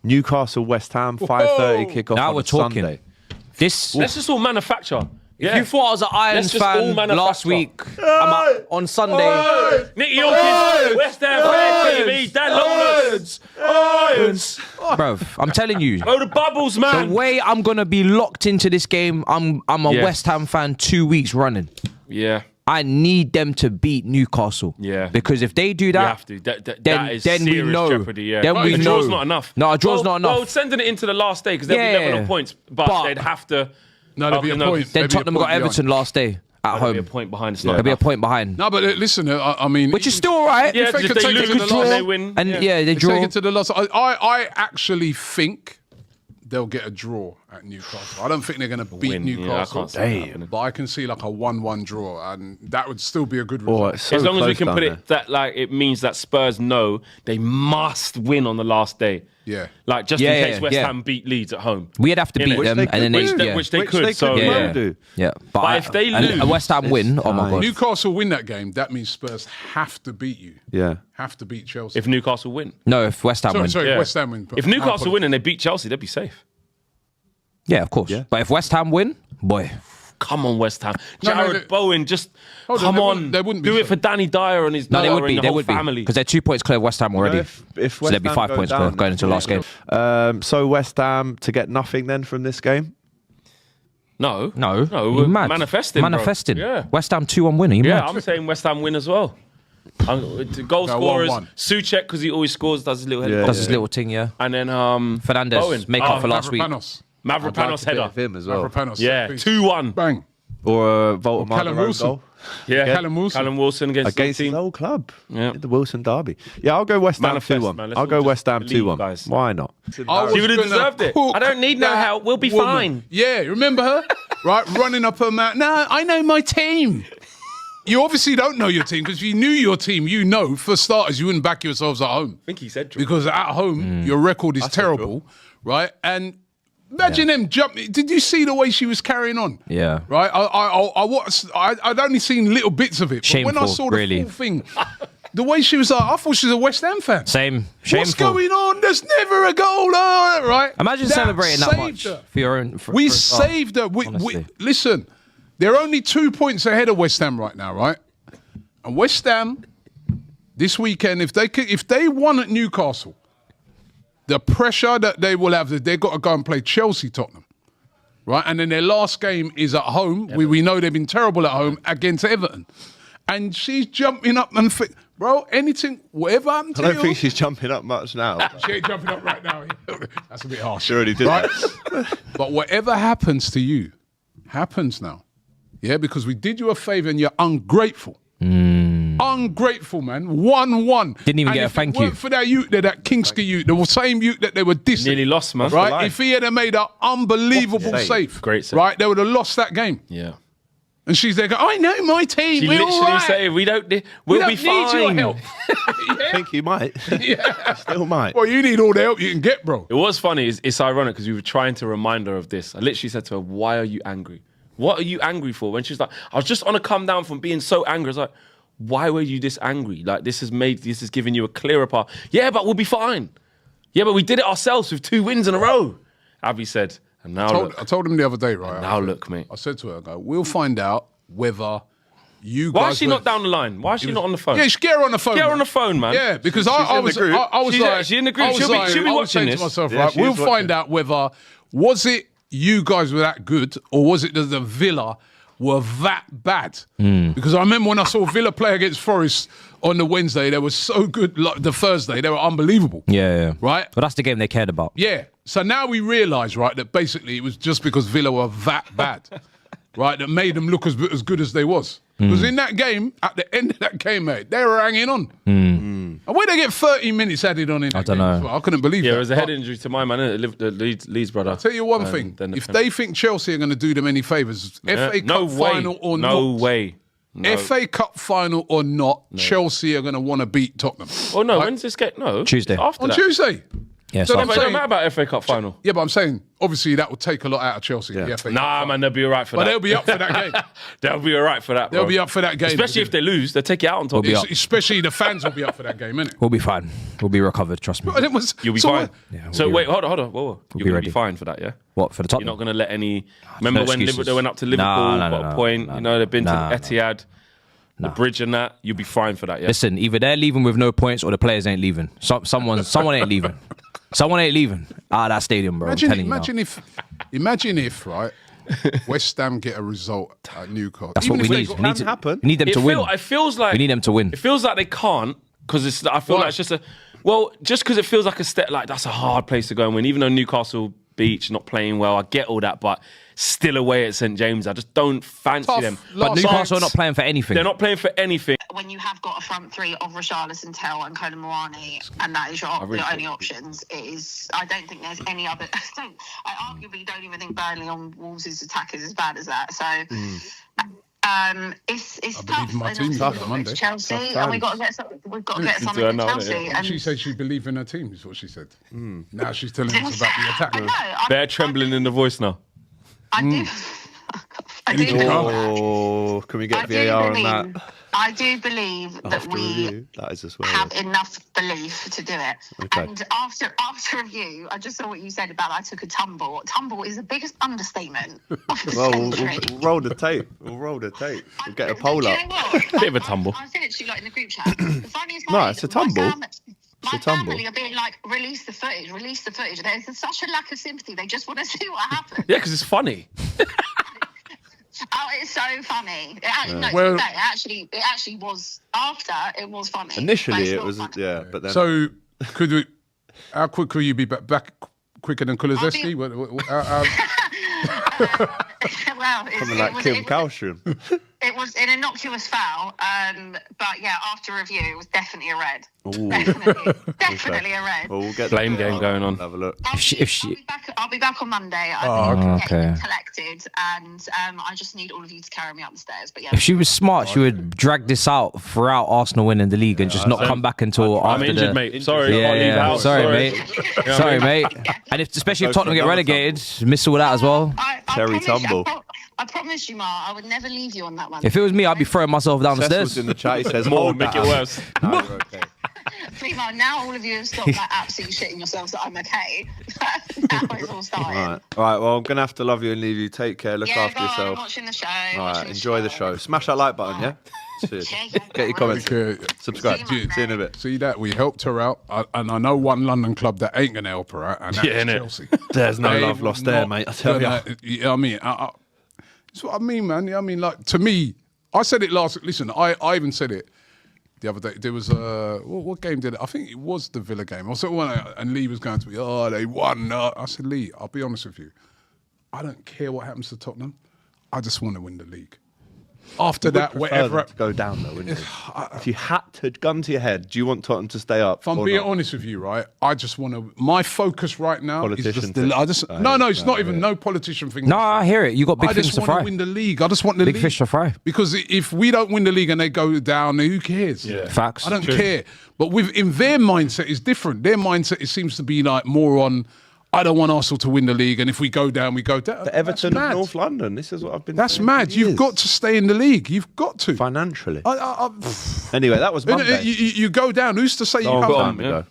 Newcastle, West Ham, 5:30 kickoff Now on we're a talking. Sunday. This. Let's just all manufacture. If you thought I was an Irons just all fan last manufacture. week, on Sunday. Nicky Hawkins, West Ham Fair TV, Dan Lawless. Irons. Bruv, I'm telling you. Oh, the bubbles, man. The way I'm going to be locked into this game, I'm a West Ham fan 2 weeks running. Yeah. I need them to beat Newcastle. Yeah. Because if they do that, You have to. That is then we serious know. jeopardy, yeah. Then we a know. draw's not enough. No, a draw's not enough. Well, sending it into the last day because they'll be level on points, but they'd have to. No, there'd be a point. Then Tottenham got Everton last day at home. There'll be a point behind. There'll be a point behind. No, but listen, I mean... Which is still all right. Yeah, if they if could they take it lose to the last, they win. And they draw. Take it to the last. I actually think they'll get a draw at Newcastle. I don't think they're going to beat Win. Newcastle. Yeah, I can't see that happening. But I can see like a 1-1 draw, and that would still be a good Oh, result. it's so As long as we close can down put there. it that like it means that Spurs know they must win on the last day. Yeah. Like just Yeah, in case yeah, West yeah. Ham beat Leeds at home. We'd have to beat Which them, they and then could they, do. Which they Which could. they So could yeah, well yeah. do. Yeah, But if they and lose- West Ham win. Oh my god! Newcastle win that game, that means Spurs have to beat you. Yeah. Have to beat Chelsea. If Newcastle win. No, if West Ham win. Sorry, Yeah. West Ham win. If Newcastle win and they beat Chelsea, they'd be safe. Yeah, of course. Yeah. But if West Ham win, boy, Come on, West Ham. No, Jared Bowen, just come on. they wouldn't be do it so. for Danny Dyer and his no, they daughter would be. and the They whole would be family. because they're 2 points clear of West Ham already. If So West they'd be Ham 5 go points clear down, going into the last game. So West Ham to get nothing then from this game? No, No, we're you're mad. manifesting. Bro. Manifesting. Yeah. West Ham 2-1 winning. Yeah, I'm saying West Ham win as well. Goal No, scorers, 1-1. Souček because he always scores, does his little header. Yeah. Does his little thing, yeah. And then Fernandes, Bowen. make up for last week. Mavropanos. Mavropanos header. Him as well. Mavropanos. Yeah, 2-1. Bang. Or a Volta Callum Wilson. goal Yeah, Callum Wilson. against against the his team. old club. Yeah. The Wilson derby. Yeah, I'll go West Ham Manifest, 2-1. man. Let's I'll all go just West Ham believe, 2-1. guys. Why not? I was She would have gonna deserved it. cook I don't need no that help. We'll be woman. fine. Yeah, remember her? Right, running up her mouth. No, I know my team. You obviously don't know your team because if you knew your team, you know, for starters, you wouldn't back yourselves at home. I think he said Because at home, your record is terrible, right? And imagine them jumping. Did you see the way she was carrying on? Yeah. Right? I watched, I'd only seen little bits of it. But when I Shameful, saw the really. full thing, the way she was like, I thought she was a West Ham fan. Same. Shameful. What's going on? There's never a goal, right? Imagine That celebrating that saved much her. for your own. We for- saved her. honestly. Listen, they're only 2 points ahead of West Ham right now, right? And West Ham this weekend, if they won at Newcastle, the pressure that they will have, they've got to go and play Chelsea, Tottenham, right? And then their last game is at home. We know they've been terrible at home against Everton, and she's jumping up and bro, anything, whatever happened to I don't you? think she's jumping up much now. She ain't jumping up right now. That's a bit harsh. She already did. Right? But whatever happens to you, happens now. Yeah, because we did you a favour and you're ungrateful. Ungrateful, man. 1-1. Didn't even And get a if thank it weren't you. for that youth there, that Kingsley youth, the same youth that they were dissing. Nearly lost, man. Right? If he had made an unbelievable Save. save, Great save. right, they would have lost that game. Yeah. And she's there going, I know my team. She We're all literally right. said, "We'll we be don't need your fine." help. I think he might. Yeah. Still might. Well, you need all the help you can get, bro. It was funny. It's ironic because we were trying to remind her of this. I literally said to her, "Why are you angry? What are you angry for?" When she's like, "I was just on a come down from being so angry." I was like, "Why were you this angry? Like this has given you a clearer path." Yeah, but we'll be fine. Yeah, but we did it ourselves with 2 wins in a row. Abby said, and now I told him the other day, right? now look, mate. I said to her, I go, we'll find out whether you Why guys is she not down the line? Why is she not on the phone? Yeah, get her on the phone. Get her man. on the phone, man. Yeah, because I in the was group. I was She's- like, she's in the group. I was She'll be- like- she'll be I was watching saying this. to myself, Yeah, right, she we'll is find watching. out whether was it you guys were that good or was it that the Villa were that bad? Because I remember when I saw Villa play against Forest on the Wednesday, they were so good. Like the Thursday, they were unbelievable. Yeah. Right? But that's the game they cared about. Yeah. So now we realise, right, that basically it was just because Villa were that bad, right, that made them look as good as they was. Because in that game, at the end of that game, mate, they were hanging on. And where they get 30 minutes added on in that I don't game know. as well, I couldn't believe Yeah, that. it was a head But injury to my man, the Leeds brother. I'll tell you one And thing. then If they think Chelsea are going to do them any favours, FA Cup no way. final or no not, way. No. FA Cup final or not, Chelsea are going to want to beat Tottenham. Oh no, Right? when's this game? No, Tuesday. After On that. Tuesday. Yeah, So so I'm It don't saying, matter about FA Cup final. yeah, but I'm saying, obviously, that would take a lot out of Chelsea. Yeah. The FA Cup Nah, final. man, they'll be all right for But that. they'll be up for that game. They'll be all right for that, bro. They'll be up for that game. Especially if they lose, they'll take it out on top. Especially the fans will be up for that game, innit? we'll be fine. We'll be recovered. Trust me. And it was, You'll be so fine. Yeah, we'll So be wait, hold on. Whoa. You're be going to ready. be fine for that, yeah? What for the You're Tottenham? not going to let any... Remember when excuses. Liverpool, they went up to Liverpool, Nah, got a point, nah, you know, they've been nah, to Etihad, the bridge and that, you'll be fine for that, yeah? Listen, either they're leaving with no points or the players ain't leaving. Someone ain't leaving. Someone ain't leaving out of that stadium, bro. I'm telling you now. Imagine if, right, West Ham get a result at Newcastle. That's what we if they need. got- We need, Can happen. we need them to win. It feels like... We need them to win. It feels like they can't, because I feel Why? like it's just a... Well, just because it feels like a step, like that's a hard place to go and win, even though Newcastle Beach not playing well, I get all that, but still away at St James, I just don't fancy Tough them. But last Newcastle are night. not playing for anything. They're not playing for anything. When you have got a front three of Richarlison, Tell and Colin Moani, and that is your only options, it is. I don't think there's any other. I arguably don't even think Burnley on Wolves' attack is as bad as that. So. It's tough. believe my And team's obviously on Monday. it's Chelsea, Tough and we've got times. to get something in Chelsea. And She said she believed in her team, is what she said. Now she's telling us about the attack. I know. They're trembling in the voice now. I do. I do. Oh, can we get VAR on that? I do believe that After we review? That is a swear. have enough belief to do it. Okay. And after review, I just saw what you said about I took a tumble. Tumble is the biggest understatement of the Well, century. we'll roll the tape. We'll roll the tape. We'll get a poll Do up. you know what? Bit of a tumble. I said it to you like in the group chat. The funniest No, part it's is a tumble. My a tumble. family are being like, release the footage, release the footage. There's such a lack of sympathy. They just want to see what happens. Yeah, because it's funny. Oh, it's so funny. No, Well- it actually was. After it was funny. but Initially, it's it not was, funny. yeah, but then. So, could we? How quick could you be back quicker than Kulusevski? Well, Something like Kim Kalstrom. It was an innocuous foul, but yeah, after review, it was definitely a red. Ooh. Definitely a red. Well, we'll get Blame the game going on. Have a look. I'll be back on Monday. okay. Getting collected, and I just need all of you to carry me up the stairs. But yeah, If she was smart, she would drag this out throughout Arsenal winning the league and just not come back until I'm after injured, the... mate. Sorry, Yeah, can't leave the yeah. house. Sorry, mate. Sorry, mate. And especially if Go for Tottenham get another relegated, miss all that as well. I Terry promise you- Tumble. I promise you, Ma, I would never leave you on that one. If it was me, I'd be throwing myself down the Cecil's stairs. in the chat. He says, More hold make that it up. worse. No, you're okay. Please, Ma, now all of you have stopped like absolutely shitting yourselves that I'm okay. Now it's all starting. All right. Well, I'm going to have to love you and leave you. Take care. Look Yeah, after go on, yourself. watching the show. All right. Enjoy the show. Smash that like button, yeah? Cheers. Get your comments. Okay. Subscribe. See you See you in a bit. See that? We helped her out, and I know one London club that ain't gonna help her out, and that's Yeah, innit? Chelsea. There's no They love will lost there, not mate. I tell you. you know what I mean, it's what I mean, man. You know what I mean, like to me, I said it last. Listen, I even said it the other day. There was a what game did it? I think it was the Villa game. I said and Lee was going to be, oh, they won. I said, Lee, I'll be honest with you. I don't care what happens to Tottenham. I just want to win the league. After that, whatever. To go down though, wouldn't you? If you had to gun to your head, do you want Tottenham to stay up? If I'm or being not? honest with you, right, I just want to. My focus right now is Politician just. thing. No, it's not even no politician thing. No, I hear it. You got big I things just to want to fry. win the league. I just want the Big league. fish to fry. Because if we don't win the league and they go down, who cares? Yeah. Facts. I don't care. But in their mindset is different. Their mindset it seems to be like more on. I don't want Arsenal to win the league, and if we go down, we go down. The Everton That's of mad. North London. This is what I've been. That's saying mad. for You've years. got to stay in the league. You've got to. financially. I- Anyway, that was Monday. you go down. Who's to say you Oh, come go down? on, we go.